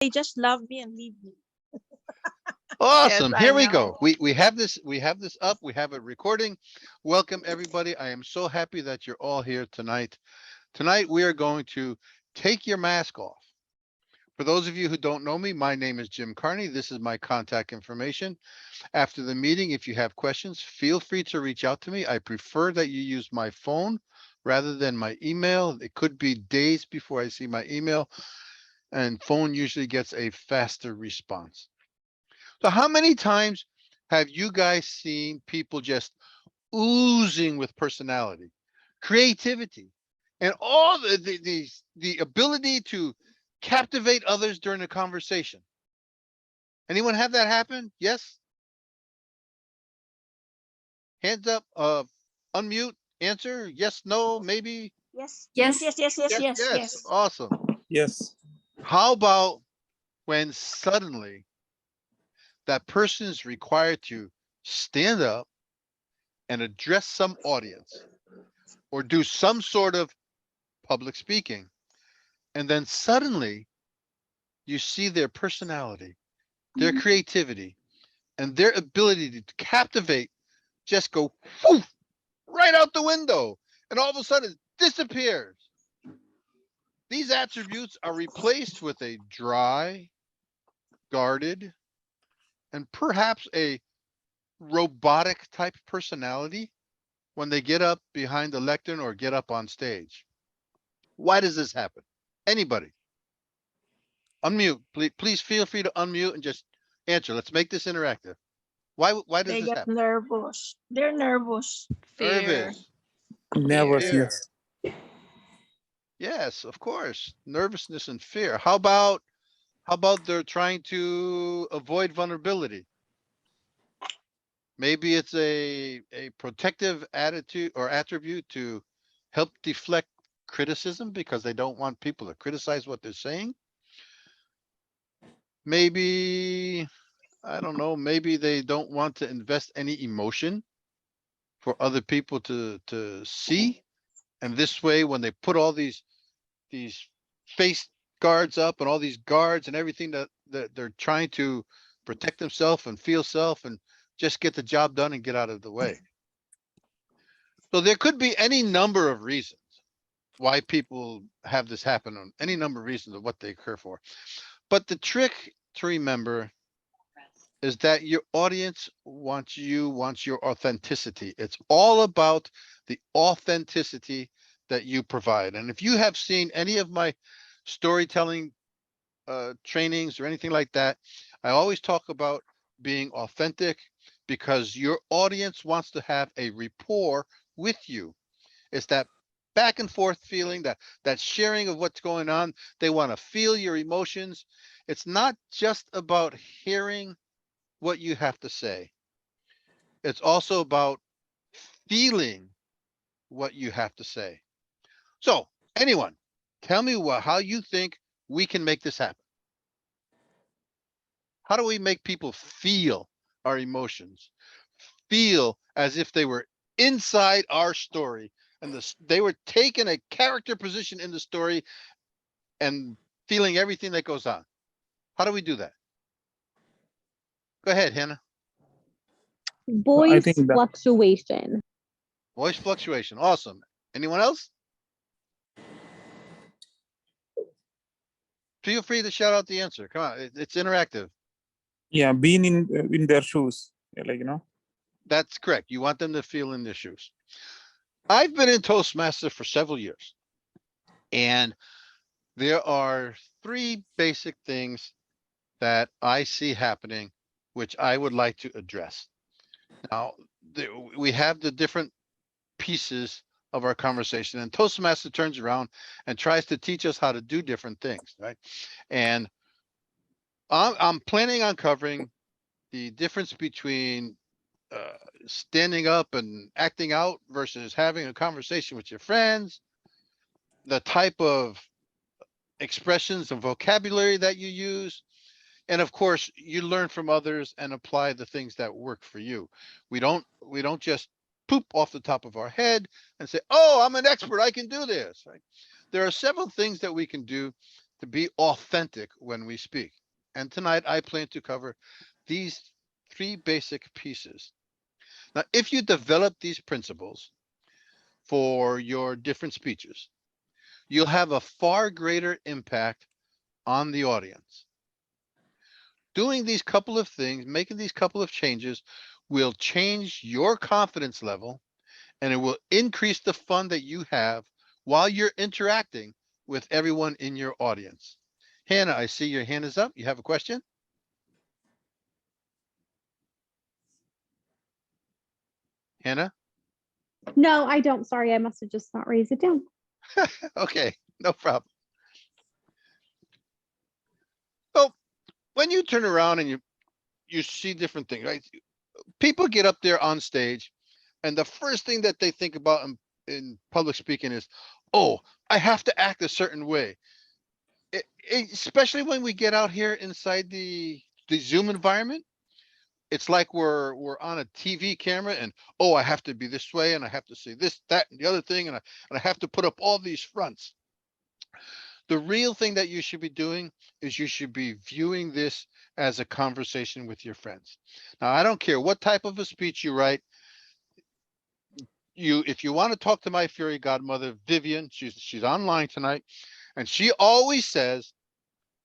They just love me and leave me. Yes, Awesome. I Here we know. go. We have this up. We have it recording. Welcome everybody. I am so happy that you're all here tonight. Tonight we are going to take your mask off. For those of you who don't know me, my name is Jim Carney. This is my contact information. After the meeting, if you have questions, feel free to reach out to me. I prefer that you use my phone rather than my email. It could be days before I see my email, and phone usually gets a faster response. So how many times have you guys seen people just oozing with personality, creativity, and all the ability to captivate others during a conversation? Anyone have that happen? Yes? Hands up, unmute, answer, yes, no, maybe. Yes, yes, Yes. yes, yes, yes, Yes, yes, yes, yes. awesome. Yes. How about when suddenly that person is required to stand up and address some audience or do some sort of public speaking, and then suddenly you see their personality, their creativity, and their ability to captivate just go poof, right out the window, and all of a sudden it disappears. These attributes are replaced with a dry, guarded, and perhaps a robotic type personality when they get up behind the lectern or get up on stage. Why does this happen? Anybody? Unmute. Please feel free to unmute and just answer. Let's make this interactive. Why does They this get happen? nervous. They're nervous. Fear. Nervous. Fear. Fear. Nervousness. Yes, of course. Nervousness and fear. How about they're trying to avoid vulnerability? Maybe it's a protective attitude or attribute to help deflect criticism because they don't want people to criticize what they're saying. Maybe, I don't know, maybe they don't want to invest any emotion for other people to see. And this way, when they put all these face guards up and all these guards and everything that they're trying to protect themselves and feel self and just get the job done and get out of the way. So there could be any number of reasons why people have this happen, on any number of reasons of what they occur for. But the trick to remember is that your audience wants your authenticity. It's all about the authenticity that you provide. And if you have seen any of my storytelling trainings or anything like that, I always talk about being authentic because your audience wants to have a rapport with you. It's that back and forth feeling, that sharing of what's going on. They want to feel your emotions. It's not just about hearing what you have to say. It's also about feeling what you have to say. So, anyone, tell me how you think we can make this happen. How do we make people feel our emotions? Feel as if they were inside our story and they were taking a character position in the story and feeling everything that goes on. How do we do that? Go ahead, Hannah. I Voice think that fluctuation. Voice fluctuation. Awesome. Anyone else? Feel free to shout out the answer. Come on, it's interactive. yeah, being in their shoes. Yeah, like That's correct. You want them to feel in their shoes. I've been in Toastmaster for several years, and there are three basic things that I see happening, which I would like to address. Now, we have the different pieces of our conversation, and Toastmaster turns around and tries to teach us how to do different things, right? And I'm planning on covering the difference between uh, standing up and acting out versus having a conversation with your friends, the type of expressions and vocabulary that you use, and of course you learn from others and apply the things that work for you. We don't just poop off the top of our head and say, oh, I'm an expert, I can do this, right? There are several things that we can do to be authentic when we speak. And tonight I plan to cover these three basic pieces. Now, if you develop these principles for your different speeches, you'll have a far greater impact on the audience. Doing these couple of things, making these couple of changes will change your confidence level, and it will increase the fun that you have while you're interacting with everyone in your audience. Hannah, I see your hand is up. You have a question? Hannah? No, I don't. Sorry, I must have just not raised it down. Okay, no problem. So when you turn around and you see different things, right? People get up there on stage, and the first thing that they think about in public speaking is, oh, I have to act a certain way. Especially when we get out here inside the Zoom environment, it's like we're on a TV camera, and oh, I have to be this way, and I have to say this, that, and the other thing, and I have to put up all these fronts. The real thing that you should be doing is you should be viewing this as a conversation with your friends. Now, I don't care what type of a speech you write. If you want to talk to my fairy godmother, Vivian, she's online tonight, and she always says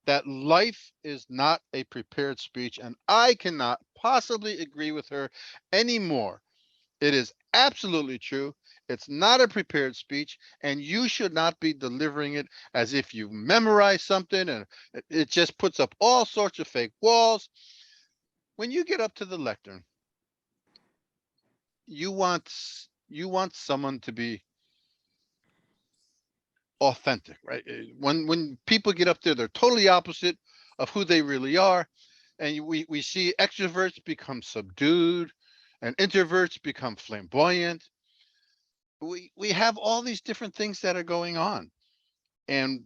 that life is not a prepared speech, and I cannot possibly agree with her anymore. It is absolutely true. It's not a prepared speech, and you should not be delivering it as if you memorized something, and it just puts up all sorts of fake walls. When you get up to the lectern, you want someone to be authentic, right? When people get up there, they're totally opposite of who they really are. And we see extroverts become subdued and introverts become flamboyant. We have all these different things that are going on, and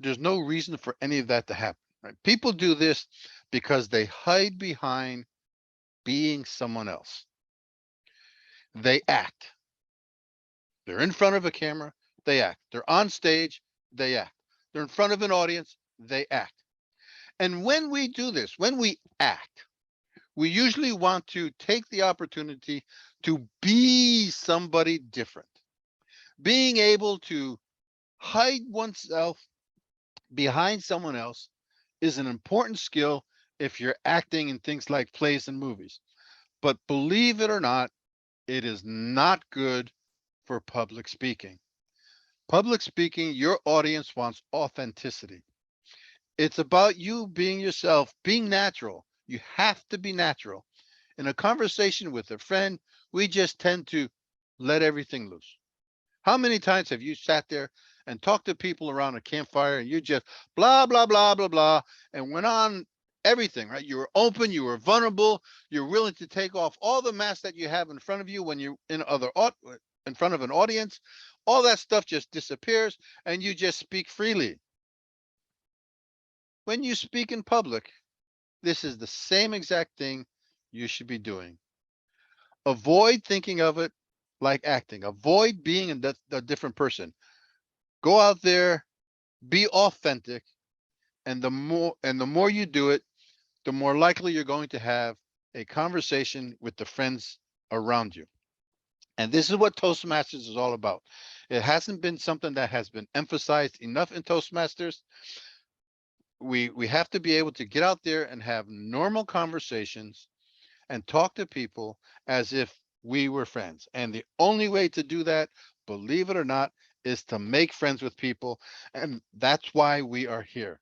there's no reason for any of that to happen, right? People do this because they hide behind being someone else. They act. They're in front of a camera, they act. They're on stage, they act. They're in front of an audience, they act. And when we do this, when we act, we usually want to take the opportunity to be somebody different. Being able to hide oneself behind someone else is an important skill if you're acting in things like plays and movies. But believe it or not, it is not good for public speaking. Public speaking, your audience wants authenticity. It's about you being yourself, being natural. You have to be natural. In a conversation with a friend, we just tend to let everything loose. How many times have you sat there and talked to people around a campfire, and you just blah, blah, blah, blah, blah, and went on everything, right? You were open, you were vulnerable, you're willing to take off all the masks that you have in front of you when you're in front of an audience. All that stuff just disappears, and you just speak freely. When you speak in public, this is the same exact thing you should be doing. Avoid thinking of it like acting. Avoid being a different person. Go out there, be authentic, and the more you do it, the more likely you're going to have a conversation with the friends around you. And this is what Toastmasters is all about. It hasn't been something that has been emphasized enough in Toastmasters. We have to be able to get out there and have normal conversations and talk to people as if we were friends. And the only way to do that, believe it or not, is to make friends with people. And that's why we are here.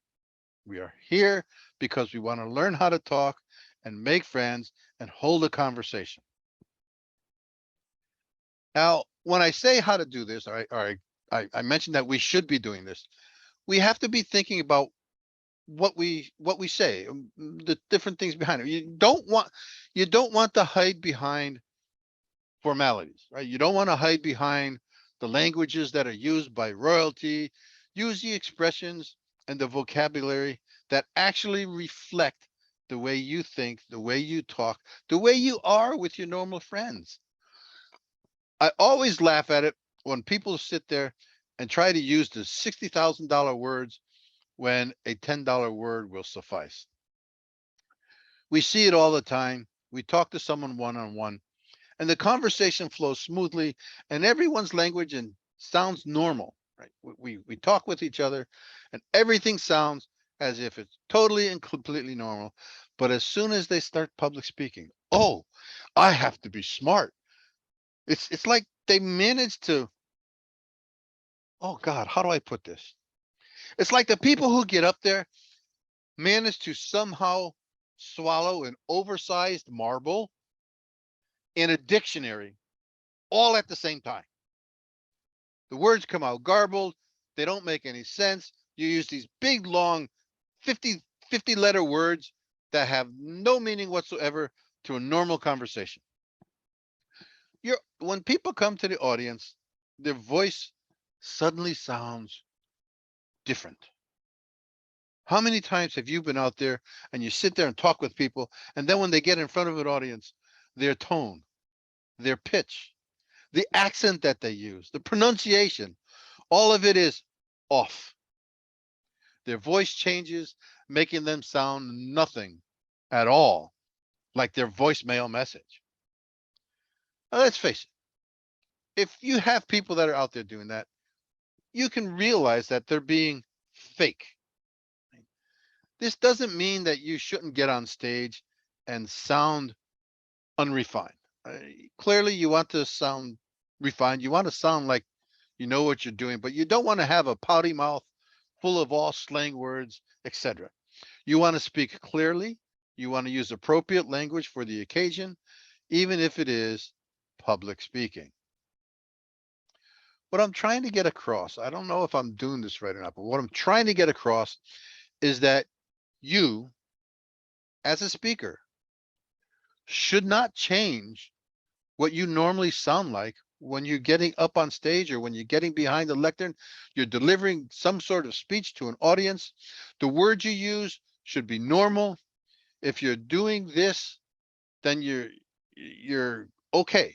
We are here because we want to learn how to talk and make friends and hold a conversation. Now, when I say how to do this, I mentioned that we should be doing this. We have to be thinking about what we say, the different things behind it. You don't want to hide behind formalities, right? You don't want to hide behind the languages that are used by royalty. Use the expressions and the vocabulary that actually reflect the way you think, the way you talk, the way you are with your normal friends. I always laugh at it when people sit there and try to use the $60,000 words when a $10 word will suffice. We see it all the time. We talk to someone one-on-one, and the conversation flows smoothly, and everyone's language and sounds normal, right? We talk with each other, and everything sounds as if it's totally and completely normal. But as soon as they start public speaking, oh, I have to be smart. It's like they managed to, oh God, how do I put this? It's like the people who get up there manage to somehow swallow an oversized marble in a dictionary all at the same time. The words come out garbled. They don't make any sense. You use these big, long 50 letter words that have no meaning whatsoever to a normal conversation. When people come to the audience, their voice suddenly sounds different. How many times have you been out there and you sit there and talk with people, and then when they get in front of an audience, their tone, their pitch, the accent that they use, the pronunciation, all of it is off. Their voice changes, making them sound nothing at all like their voicemail message. Now, let's face it, if you have people that are out there doing that, you can realize that they're being fake. This doesn't mean that you shouldn't get on stage and sound unrefined. Clearly, you want to sound refined. You want to sound like you know what you're doing, but you don't want to have a pouty mouth full of all slang words, etc. You want to speak clearly. You want to use appropriate language for the occasion, even if it is public speaking. What I'm trying to get across, I don't know if I'm doing this right or not, but what I'm trying to get across is that you, as a speaker, should not change what you normally sound like when you're getting up on stage or when you're getting behind the lectern, you're delivering some sort of speech to an audience. The words you use should be normal. If you're doing this, then you're okay.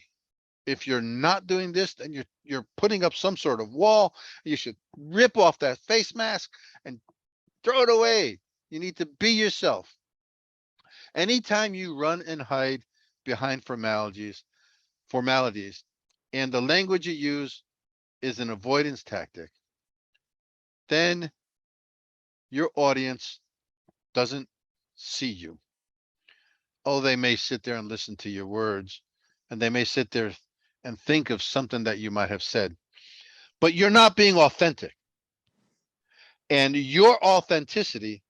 If you're not doing this, then you're putting up some sort of wall. You should rip off that face mask and throw it away. You need to be yourself. Anytime you run and hide behind formalities, and the language you use is an avoidance tactic, then your audience doesn't see you. Oh, they may sit there and listen to your words, and they may sit there and think of something that you might have said, but you're not being authentic. And your authenticity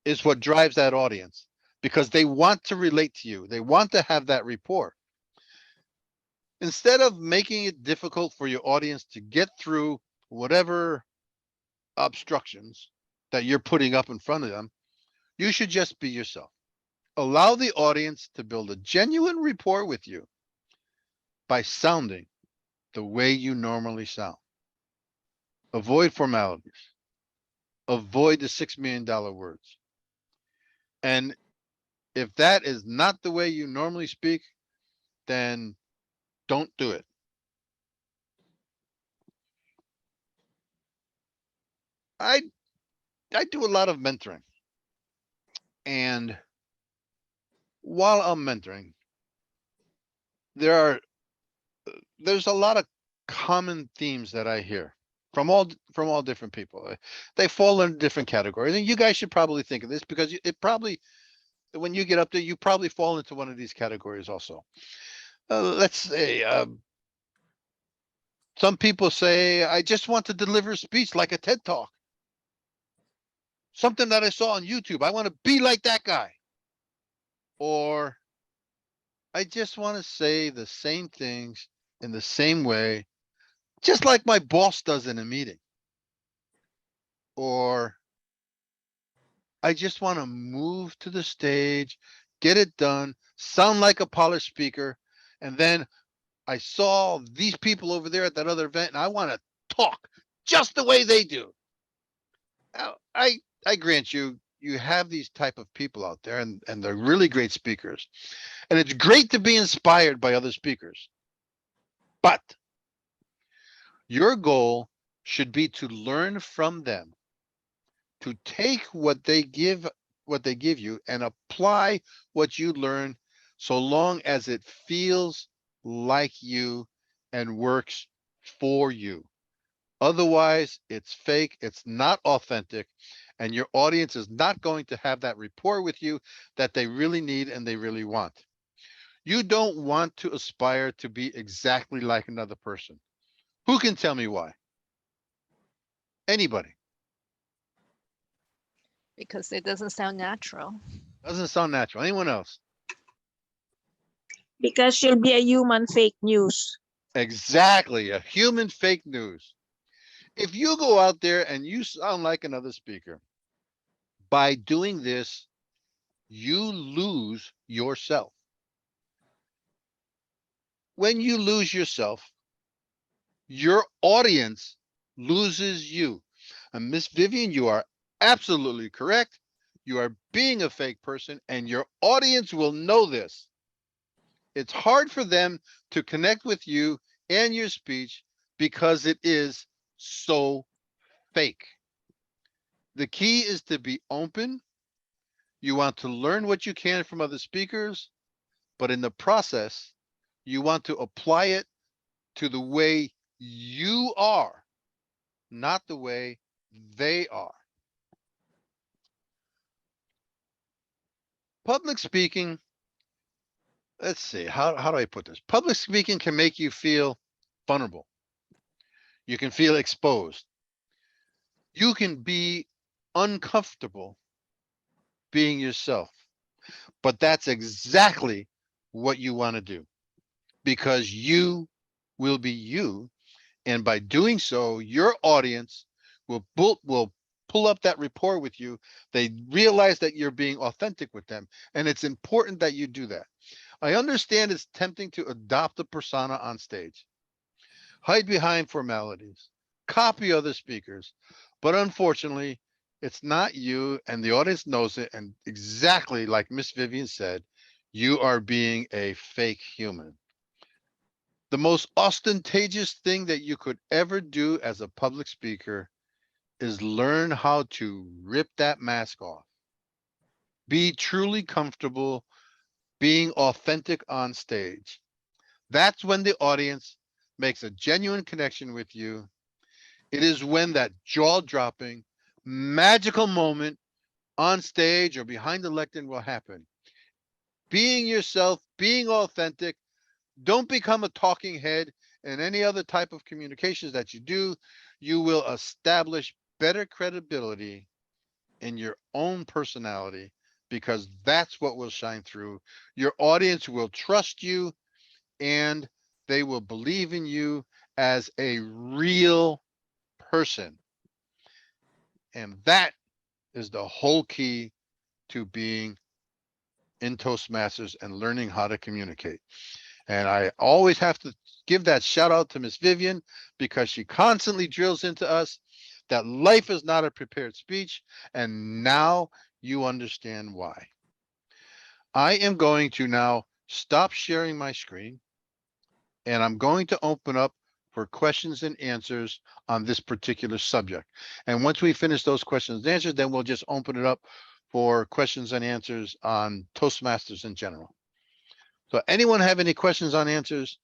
is what drives that audience because they want to relate to you. They want to have that rapport. Instead of making it difficult for your audience to get through whatever obstructions that you're putting up in front of them, you should just be yourself. Allow the audience to build a genuine rapport with you by sounding the way you normally sound. Avoid formalities. Avoid the $6 million words. And if that is not the way you normally speak, then don't do it. I I do a lot of mentoring. And while I'm mentoring, there's a lot of common themes that I hear from all different people. They fall in different categories. And you guys should probably think of this because it probably when you get up there, you probably fall into one of these categories also. Let's say some people say, I just want to deliver a speech like a TED Talk. Something that I saw on YouTube. I want to be like that guy. Or I just want to say the same things in the same way, just like my boss does in a meeting. Or I just want to move to the stage, get it done, sound like a polished speaker, and then I saw these people over there at that other event, and I want to talk just the way they do. Now, I grant you, you have these type of people out there, and they're really great speakers, and it's great to be inspired by other speakers. But your goal should be to learn from them, to take what they give you and apply what you learn, so long as it feels like you and works for you. Otherwise, it's fake, it's not authentic, and your audience is not going to have that rapport with you that they really need and they really want. You don't want to aspire to be exactly like another person. Who can tell me why? Anybody? Because it doesn't sound natural. Doesn't sound natural. Anyone else? Because you'll be a human fake news. Exactly, a human fake news. If you go out there and you sound like another speaker, by doing this, you lose yourself. When you lose yourself, your audience loses you. And Miss Vivian, you are absolutely correct. You are being a fake person, and your audience will know this. It's hard for them to connect with you and your speech because it is so fake. The key is to be open. You want to learn what you can from other speakers, but in the process, you want to apply it to the way you are, not the way they are. Public speaking, let's see, how do I put this? Public speaking can make you feel vulnerable. You can feel exposed. You can be uncomfortable being yourself, but that's exactly what you want to do, because you will be you. And by doing so, your audience will pull up that rapport with you. They realize that you're being authentic with them. And it's important that you do that. I understand it's tempting to adopt a persona on stage, hide behind formalities, copy other speakers. But unfortunately, it's not you, and the audience knows it. And exactly like Miss Vivian said, you are being a fake human. The most ostentatious thing that you could ever do as a public speaker is learn how to rip that mask off. Be truly comfortable being authentic on stage. That's when the audience makes a genuine connection with you. It is when that jaw dropping, magical moment on stage or behind the lectern will happen. Being yourself, being authentic. Don't become a talking head in any other type of communications that you do. You will establish better credibility in your own personality, because that's what will shine through. Your audience will trust you, and they will believe in you as a real person. And that is the whole key to being in Toastmasters and learning how to communicate. And I always have to give that shout out to Miss Vivian, because she constantly drills into us that life is not a prepared speech. And now you understand why. I am going to now stop sharing my screen, and I'm going to open up for questions and answers on this particular subject. And once we finish those questions and answers, then we'll just open it up for questions and answers on Toastmasters in general. So anyone have any questions on answers,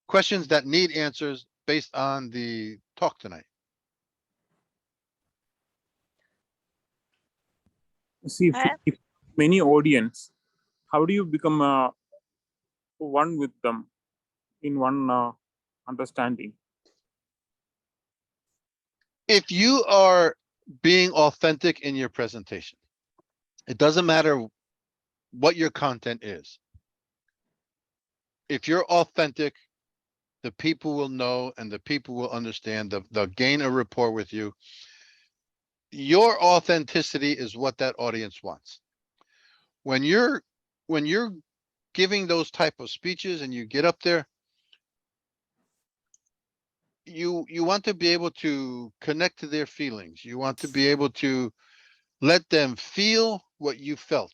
questions that need answers based on the talk tonight? See, I- if many audience, how do you become one with them in one understanding? If you are being authentic in your presentation, it doesn't matter what your content is. If you're authentic, the people will know and the people will understand. They'll gain a rapport with you. Your authenticity is what that audience wants. When you're giving those type of speeches and you get up there, you want to be able to connect to their feelings. You want to be able to let them feel what you felt,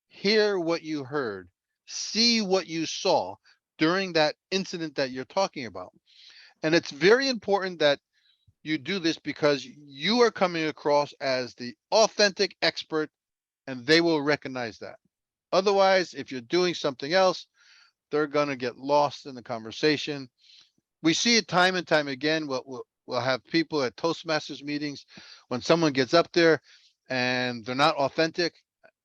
hear what you heard, see what you saw during that incident that you're talking about. And it's very important that you do this because you are coming across as the authentic expert and they will recognize that. Otherwise, if you're doing something else, they're gonna get lost in the conversation. We see it time and time again. We'll have people at Toastmasters meetings, when someone gets up there and they're not authentic,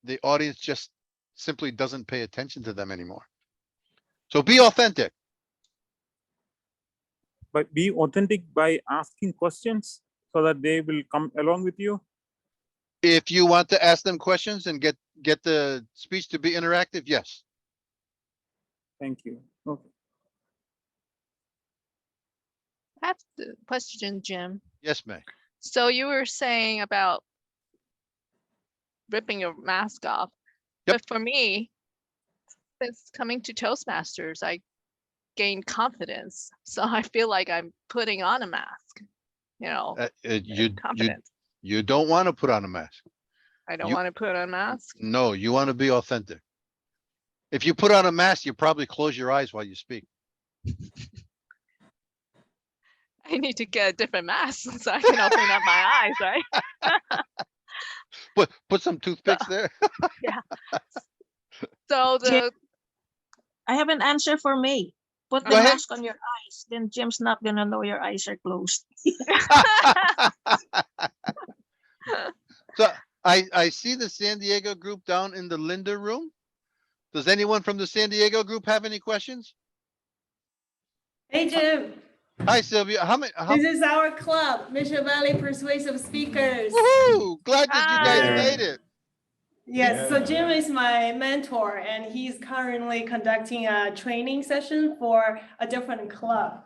the audience just simply doesn't pay attention to them anymore. So be authentic. But be authentic by asking questions so that they will come along with you. If you want to ask them questions and get the speech to be interactive, yes. Thank you. Okay. I have the question, Jim. Yes, May. So you were saying about ripping your mask off. Yep. But for me, since coming to Toastmasters, I gained confidence. So I feel like I'm putting on a mask, confidence. You don't want to put on a mask. I don't you- want to put on a mask. No, you want to be authentic. If you put on a mask, you probably close your eyes while you speak. I need to get a different mask so I can open up my eyes, right? Put some toothpicks there. So the I have an answer for May. Put the Go ahead. mask on your eyes, then Jim's not gonna know your eyes are closed. So I see the San Diego group down in the Linda room. Does anyone from the San Diego group have any questions? Hey Jim, Hi, Sylvia. this is our club, Mission Valley Persuasive Speakers. Woohoo! Glad that you guys Hi. made it. Yes, so Jim is my mentor and he's currently conducting a training session for a different club.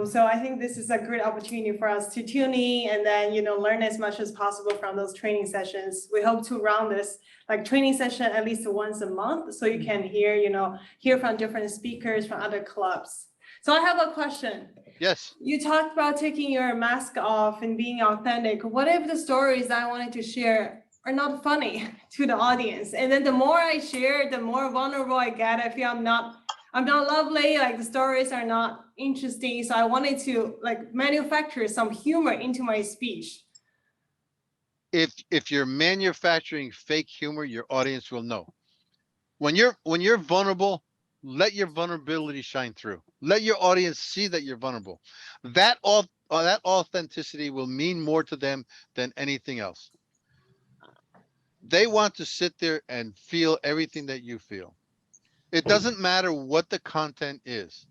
So I think this is a great opportunity for us to tune in and then, learn as much as possible from those training sessions. We hope to run this training session at least once a month so you can hear from different speakers from other clubs. So I have a question. Yes. You talked about taking your mask off and being authentic. What if the stories I wanted to share are not funny to the audience? And then the more I share, the more vulnerable I get. I feel I'm not lovely, the stories are not interesting. So I wanted to manufacture some humor into my speech. If you're manufacturing fake humor, your audience will know. When you're vulnerable, let your vulnerability shine through. Let your audience see that you're vulnerable. That authenticity will mean more to them than anything else. They want to sit there and feel everything that you feel. It doesn't matter what the content is.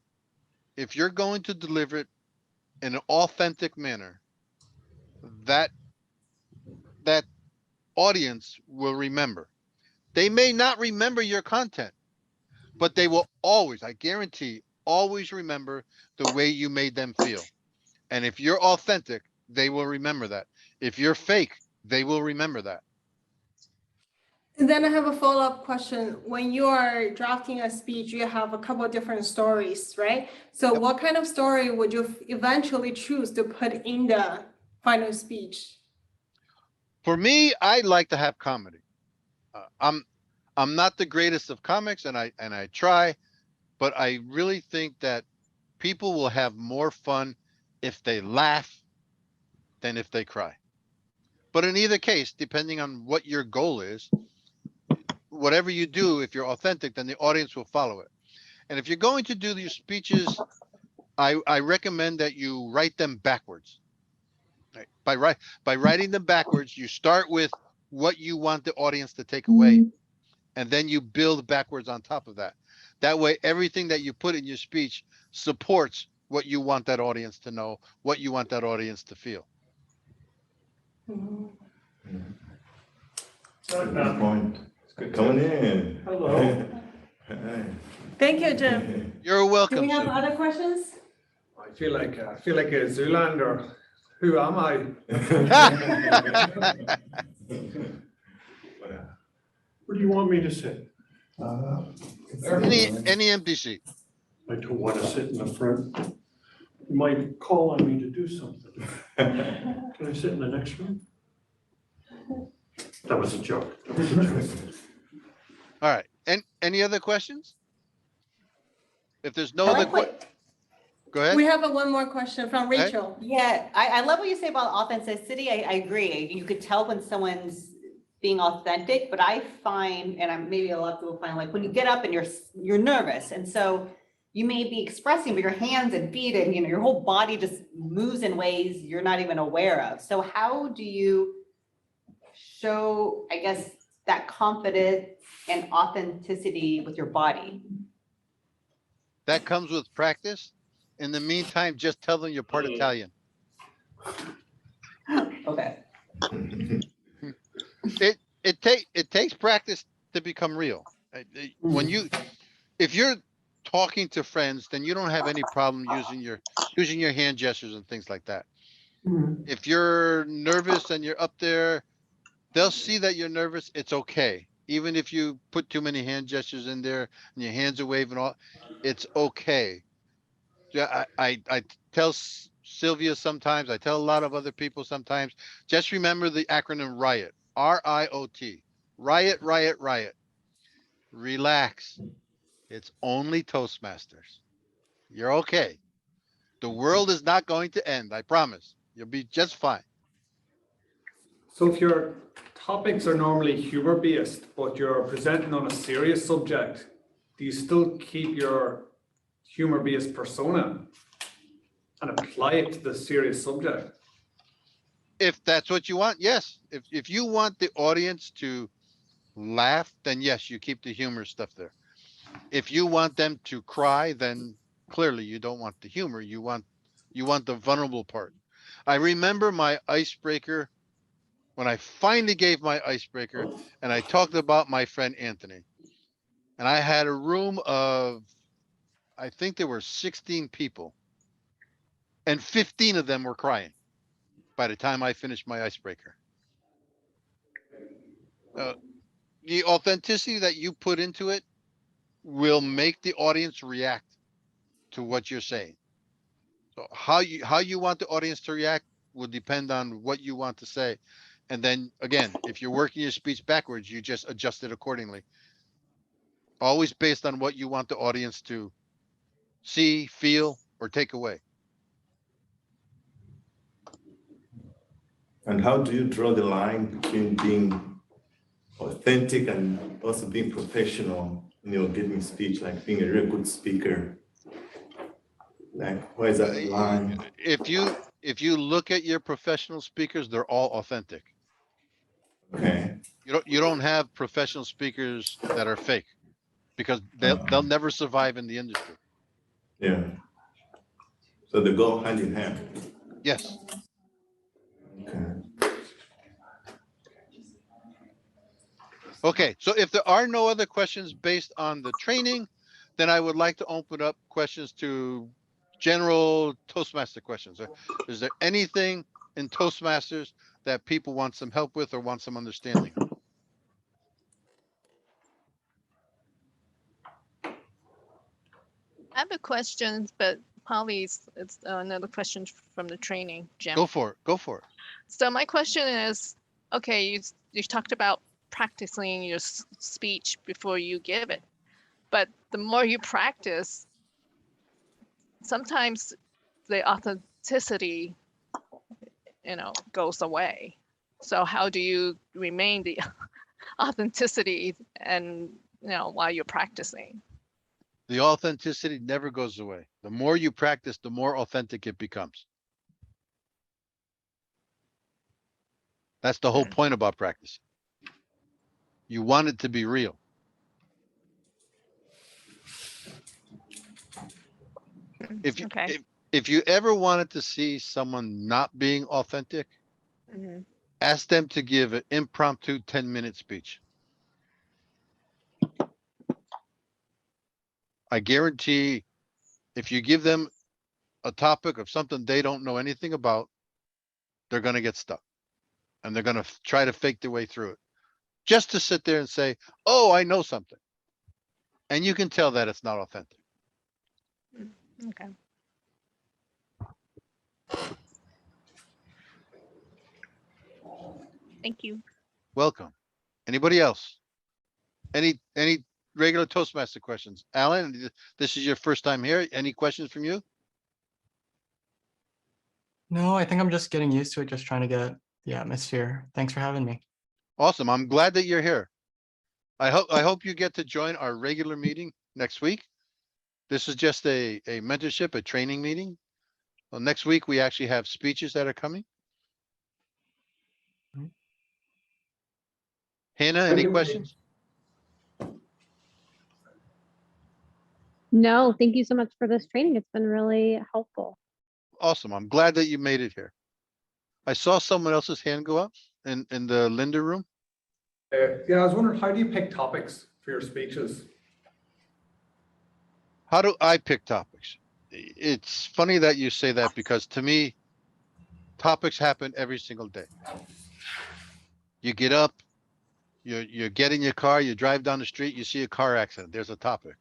If you're going to deliver it in an authentic manner, that audience will remember. They may not remember your content, but they will always, I guarantee, always remember the way you made them feel. And if you're authentic, they will remember that. If you're fake, they will remember that. And then I have a follow-up question. When you are drafting a speech, you have a couple of different stories, right? So what kind of story would you eventually choose to put in the final speech? For me, I like to have comedy. I'm not the greatest of comics, and I try, but I really think that people will have more fun if they laugh than if they cry. But in either case, depending on what your goal is, whatever you do, if you're authentic, then the audience will follow it. And if you're going to do your speeches, I recommend that you write them backwards. Right? By writing them backwards, you start with what you want the audience to take away, and then you build backwards on top of that. That way, everything that you put in your speech supports what you want that audience to know, what you want that audience to feel. Good point. Coming in. Hello. Hi. Thank you, Jim. You're Do welcome, we have Sue. other questions? I feel like a Zoolander. Who am I? Where do you want me to sit? Any empty seat. I don't want to sit in the front. You might call on me to do something. Can I sit in the next room? That was a joke. That was a joke. All right. And any other questions? If there's no I other like Go ahead. We have one more question from Okay. Rachel. Yeah, I love what you say about authenticity. I agree. You could tell when someone's being authentic, but I find, and I'm maybe a lot of people find, like when you get up and you're nervous, and so you may be expressing, but your hands and feet and your whole body just moves in ways you're not even aware of. So how do you show, I guess, that confidence and authenticity with your body? That comes with practice. In the meantime, just tell them you're part Italian. Okay. It takes practice to become real. When if you're talking to friends, then you don't have any problem using your hand gestures and things like that. If you're nervous and you're up there, they'll see that you're nervous. It's okay. Even if you put too many hand gestures in there and your hands are waving all, it's okay. Yeah, I tell Sylvia sometimes, I tell a lot of other people sometimes, just remember the acronym RIOT, RIOT, riot, riot, riot. Relax. It's only Toastmasters. You're okay. The world is not going to end. I promise. You'll be just fine. So if your topics are normally humor based, but you're presenting on a serious subject, do you still keep your humor based persona and apply it to the serious subject? If that's what you want, yes. If you want the audience to laugh, then yes, you keep the humor stuff there. If you want them to cry, then clearly you don't want the humor. You want the vulnerable part. I remember my icebreaker when I finally gave my icebreaker and I talked about my friend Anthony. And I had a room of, I think there were 16 people and 15 of them were crying by the time I finished my icebreaker. The authenticity that you put into it will make the audience react to what you're saying. So how you want the audience to react will depend on what you want to say. And then again, if you're working your speech backwards, you just adjust it accordingly. Always based on what you want the audience to see, feel, or take away. And how do you draw the line between being authentic and also being professional in your giving speech, like being a real good speaker? Like, where is that line? If you look at your professional speakers, they're all authentic. Okay. You don't have professional speakers that are fake because they'll never survive in the industry. Yeah. So they go hand in hand. Yes. Okay. Okay, so if there are no other questions based on the training, then I would like to open up questions to general Toastmaster questions. Is there anything in Toastmasters that people want some help with or want some understanding? I have a question, but probably it's another question from the training, Jim. Go for it. Go for it. So my question is, okay, you talked about practicing your speech before you give it, but the more you practice, sometimes the authenticity, goes away. So how do you remain the authenticity and, while you're practicing? The authenticity never goes away. The more you practice, the more authentic it becomes. That's the whole point about practice. You want it to be real. Okay. If you ever wanted to see someone not being authentic, ask them to give an impromptu 10-minute speech. I guarantee if you give them a topic of something they don't know anything about, they're going to get stuck and they're going to try to fake their way through it just to sit there and say, oh, I know something. And you can tell that it's not authentic. Okay. Thank you. Welcome. Anybody else? Any regular Toastmaster questions? Alan, this is your first time here. Any questions from you? No, I think I'm just getting used to it, just trying to get the atmosphere. Thanks for having me. Awesome. I'm glad that you're here. I hope you get to join our regular meeting next week. This is just a mentorship, a training meeting. Well, next week, we actually have speeches that are coming. Mhm. Hannah, Thank any you. questions? No, thank you so much for this training. It's been really helpful. Awesome. I'm glad that you made it here. I saw someone else's hand go up in the Linda room. Yeah, I was wondering, how do you pick topics for your speeches? How do I pick topics? It's funny that you say that because to me, topics happen every single day. You get up, you get in your car, you drive down the street, you see a car accident. There's a topic.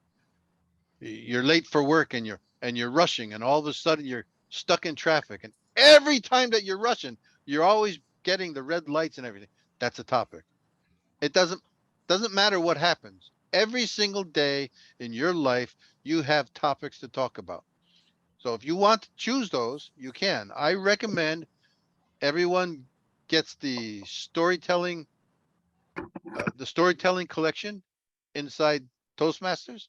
You're late for work and you're rushing, and all of a sudden you're stuck in traffic. And every time that you're rushing, you're always getting the red lights and everything. That's a topic. It doesn't matter what happens. Every single day in your life, you have topics to talk about. So if you want to choose those, you can. I recommend everyone gets the storytelling collection inside Toastmasters.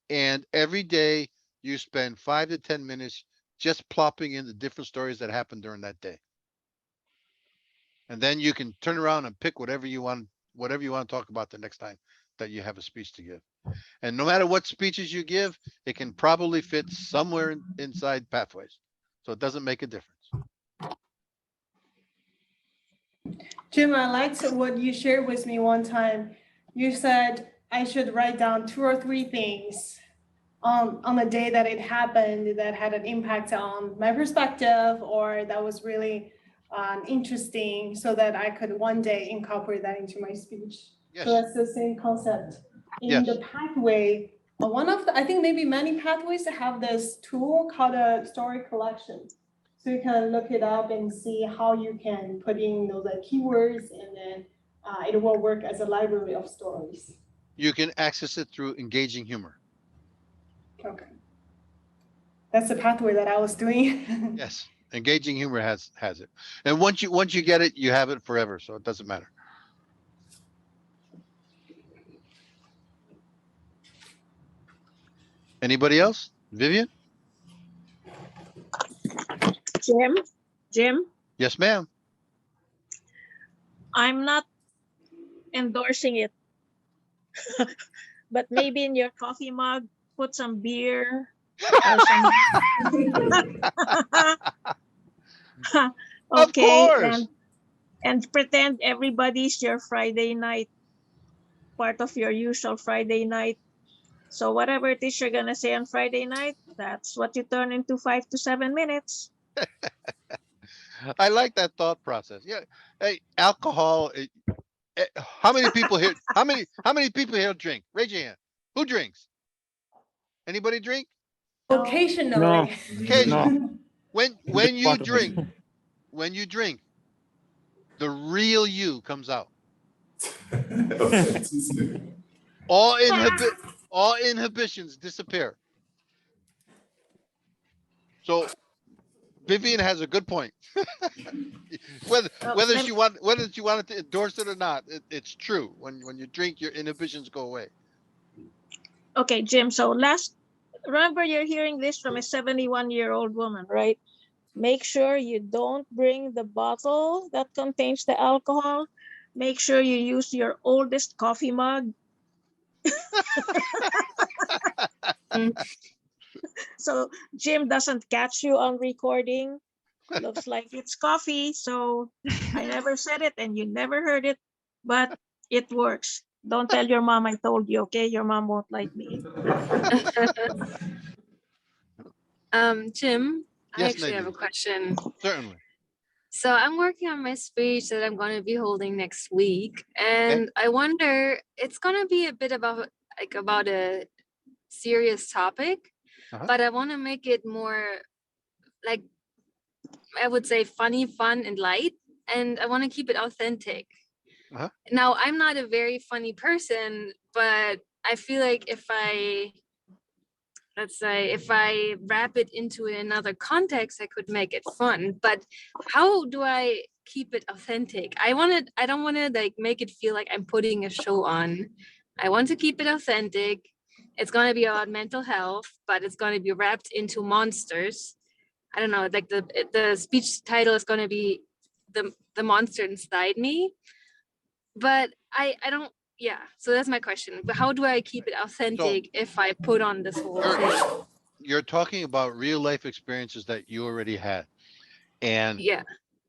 And every day you spend 5 to 10 minutes just plopping in the different stories that happened during that day. And then you can turn around and pick whatever you want to talk about the next time that you have a speech to give. And no matter what speeches you give, it can probably fit somewhere inside Pathways. So it doesn't make a difference. Jim, I liked what you shared with me one time. You said I should write down 2 or 3 things on the day that it happened that had an impact on my perspective, or that was really interesting, so that I could one day incorporate that into my speech. Yes. So that's the same concept. In Yes. the pathway, I think maybe many pathways have this tool called a story collection. So you can look it up and see how you can put in those keywords, and then it will work as a library of stories. You can access it through engaging humor. Okay. That's the pathway that I was doing. Yes. Engaging humor has it. And once you get it, you have it forever. So it doesn't matter. Anybody else? Vivian? Jim, Yes, ma'am. I'm not endorsing it, but maybe in your coffee mug, put some beer or some. Of Okay, course. and pretend everybody's your Friday night, part of your usual Friday night. So whatever it is you're gonna say on Friday night, that's what you turn into 5 to 7 minutes. I like that thought process. Yeah. Hey, alcohol. How many people here? How many people here drink? Raise your hand. Who drinks? Anybody drink? Occasionally. Occasionally. No. When Bit you part of drink, it. the real you comes out. Authenticity. All inhibitions disappear. So Vivian has a good point. whether let- she wanted to endorse it or not, it's true. When you drink, your inhibitions go away. Okay, Jim. So remember you're hearing this from a 71-year-old woman, right? Make sure you don't bring the bottle that contains the alcohol. Make sure you use your oldest coffee mug. So Jim doesn't catch you on recording. Looks like it's coffee. So I never said it and you never heard it, but it works. Don't tell your mom I told you, okay? Your mom won't like me. Jim, I Yes, actually have a Nadine. question. Certainly. So I'm working on my speech that I'm going to be holding next week, and I wonder, it's going to be a bit about a serious topic, but I want to make it more, like, I would say funny, fun, and light, and I want to keep it authentic. Now, I'm not a very funny person, but I feel like if I let's say if I wrap it into another context, I could make it fun. But how do I keep it authentic? I don't want to like make it feel like I'm putting a show on. I want to keep it authentic. It's going to be about mental health, but it's going to be wrapped into monsters. I don't know, like the speech title is going to be the monster inside me. But I don't, yeah. So that's my question. But how do I keep it authentic if I put on this whole thing? You're talking about real life experiences that you already had. And Yeah.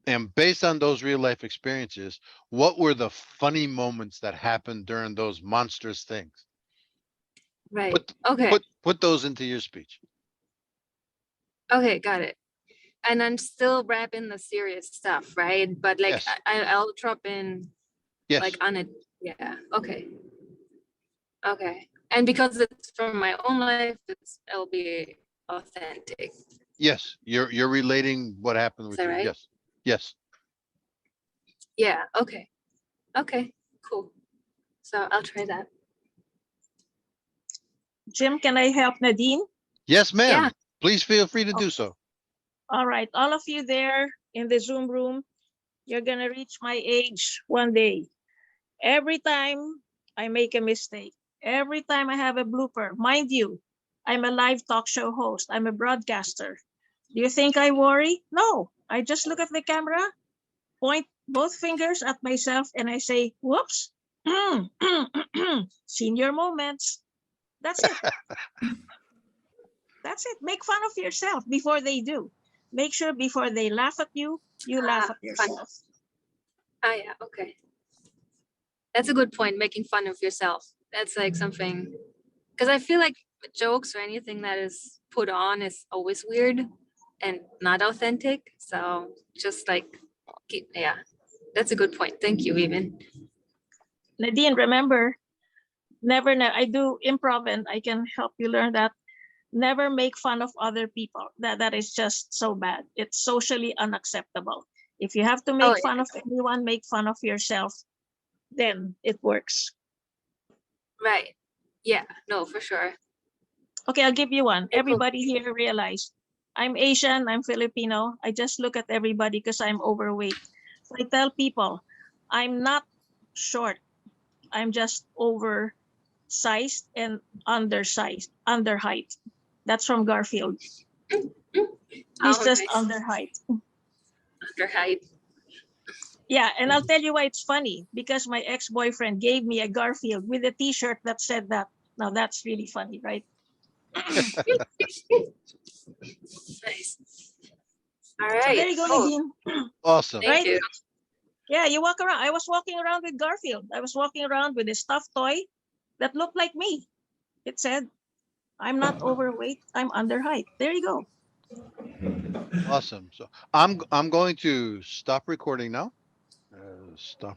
and based on those real life experiences, what were the funny moments that happened during those monstrous things? Right. Okay. Put those into your speech. Okay, got it. And I'm still wrapping the serious stuff, right? But like Yes. I'll drop in Yes. like on it. Yeah. Okay. Okay. And because it's from my own life, it'll be authentic. Yes. You're relating what happened with that you. right? Yes. Yes. Yeah. Okay. Okay. Cool. So I'll try that. Jim, can I help Nadine? Yes, ma'am. Yeah. Please feel free to do so. All right, all of you there in the Zoom room, you're gonna reach my age one day. Every time I make a mistake, every time I have a blooper, mind you, I'm a live talk show host. I'm a broadcaster. Do you think I worry? No, I just look at the camera, point both fingers at myself, and I say, whoops, senior moments. That's it. That's it. Make fun of yourself before they do. Make sure before they laugh at you, you laugh at yourself. Yeah. Okay. That's a good point. Making fun of yourself. That's like something, because I feel like jokes or anything that is put on is always weird and not authentic. So just like, yeah, that's a good point. Thank you, even. Nadine, remember, I do improv and I can help you learn that. Never make fun of other people. That is just so bad. It's socially unacceptable. If you have to make fun of anyone, make fun of yourself. Then it works. Right. Yeah, no, for sure. Okay, I'll give you one. Okay, cool. Everybody here realize I'm Asian, I'm Filipino. I just look at everybody because I'm overweight. So I tell people, I'm not short. I'm just oversized and undersized, under height. That's from Garfield. He's just nice. under height. Under height. Yeah, and I'll tell you why it's funny. Because my ex-boyfriend gave me a Garfield with a t-shirt that said that. Now that's really funny, right? Nice. All right. So there you go, Nadine. Awesome. Thank you. Yeah, you walk around. I was walking around with Garfield. I was walking around with a stuffed toy that looked like me. It said, I'm not overweight, I'm under height. There you go. Awesome. So I'm going to stop recording now. Stop.